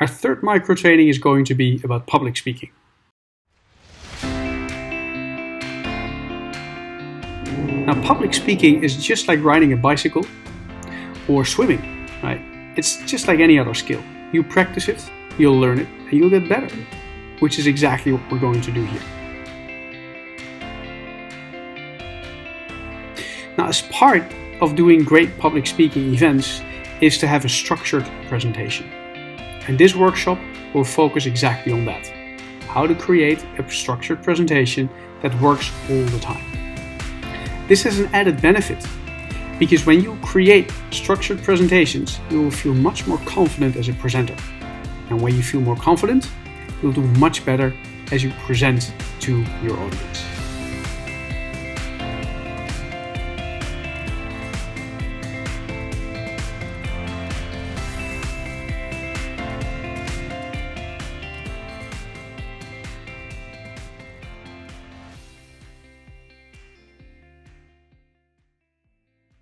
Our third micro training is going to be about public speaking. Now, public speaking is just like riding a bicycle or swimming, right? It's just like any other skill. You practice it, you'll learn it, and you'll get better, which is exactly what we're going to do here. Now, as part of doing great public speaking events is to have a structured presentation. And this workshop will focus exactly on that. How to create a structured presentation that works all the time. This has an added benefit because when you create structured presentations, you will feel much more confident as a presenter. And when you feel more confident, you'll do much better as you present to your audience.